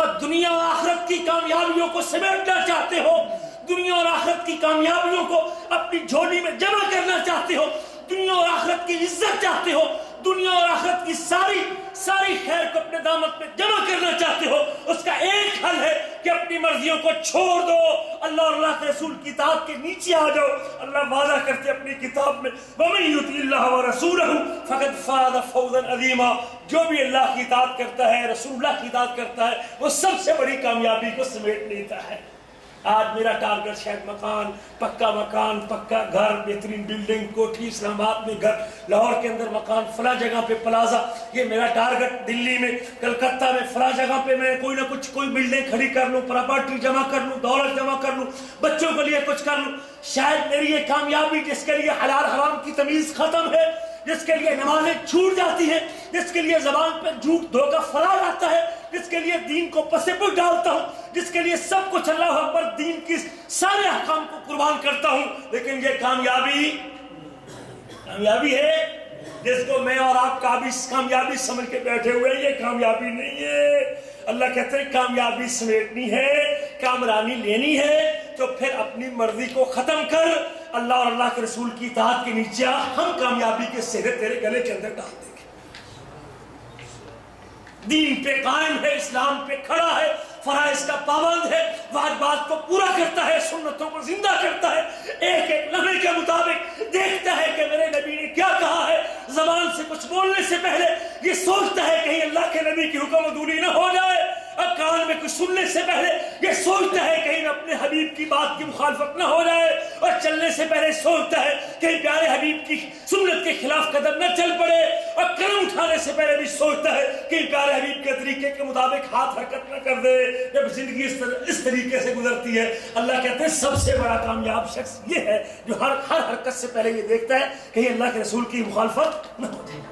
اور دنیا اور آخرت کی کامیابیوں کو سمیٹنا چاہتے ہو، دنیا اور آخرت کی کامیابیوں کو اپنی جھولی میں جمع کرنا چاہتے ہو، دنیا اور آخرت کی عزت چاہتے ہو، دنیا اور آخرت کی ساری خیر کو اپنے دامن میں جمع کرنا چاہتے ہو، اس کا ایک حل ہے کہ اپنی مرضیوں کو چھوڑ دو، اللہ اور اللہ کے رسول کی اطاعت کے نیچے آ جاؤ۔ اللہ وعدہ کرتے اپنی کتاب میں وَمَن يُطِعِ اللَّهَ وَرَسُولَهُ فَقَدْ فَازَ فَوْزًا عَظِيمًا، جو بھی اللہ کی اطاعت کرتا ہے، رسول اللہ کی اطاعت کرتا ہے، وہ سب سے بڑی کامیابی کو سمیٹ لیتا ہے۔ آج میرا ٹارگٹ شاید مکان، پکا گھر، بہترین بلڈنگ، کوٹھی، اسلام آباد میں گھر، لاہور کے اندر مکان، فلاں جگہ پہ پلازا، یہ میرا ٹارگٹ، دلی میں، کلکتہ میں، فلاں جگہ پہ میں کوئی بلڈنگ کھڑی کر لوں، پراپرٹی جمع کر لوں، دولت جمع کر لوں، بچوں کے لیے کچھ کر لوں۔ شاید میری یہ کامیابی جس کے لیے حلال حرام کی تمیز ختم ہے، جس کے لیے نمازیں چھوٹ جاتی ہیں، جس کے لیے زبان پہ جھوٹ دھوکہ فراغ آتا ہے، جس کے لیے دین کو پسے پر ڈالتا ہوں، جس کے لیے سب کچھ اللہ اکبر دین کی سارے احکام کو قربان کرتا ہوں، لیکن یہ کامیابی ہے جس کو میں اور آپ کامیابی سمجھ کے بیٹھے ہوئے ہیں، یہ کامیابی نہیں ہے۔ اللہ کہتے ہیں کامیابی سمیٹنی ہے، کامرانی لینی ہے تو پھر اپنی مرضی کو ختم کر، اللہ اور اللہ کے رسول کی اطاعت کے نیچے آ، ہم کامیابی کے سہرے تیرے گلے کے اندر ڈال دیں گے۔ دین پہ قائم ہے، اسلام پہ کھڑا ہے، فرائض کا پابند ہے، واجبات کو پورا کرتا ہے، سنتوں کو زندہ کرتا ہے، ایک ایک لمحے کے مطابق دیکھتا ہے کہ میرے نبی نے کیا کہا ہے، زبان سے کچھ بولنے سے پہلے یہ سوچتا ہے کہیں اللہ کے نبی کی حکم عدولی نہ ہو جائے، اور کان میں کچھ سننے سے پہلے یہ سوچتا ہے کہیں اپنے حبیب کی بات کی مخالفت نہ ہو جائے، اور چلنے سے پہلے سوچتا ہے کہیں پیارے حبیب کی سنت کے خلاف قدم نہ چل پڑے، اور قدم اٹھانے سے پہلے بھی سوچتا ہے کہ پیارے حبیب کے طریقے کے مطابق ہاتھ حرکت نہ کر دے۔ جب زندگی اس طریقے سے گزرتی ہے، اللہ کہتے ہیں سب سے بڑا کامیاب شخص یہ ہے جو ہر حرکت سے پہلے یہ دیکھتا ہے کہ اللہ کے رسول کی مخالفت نہ ہو جائے۔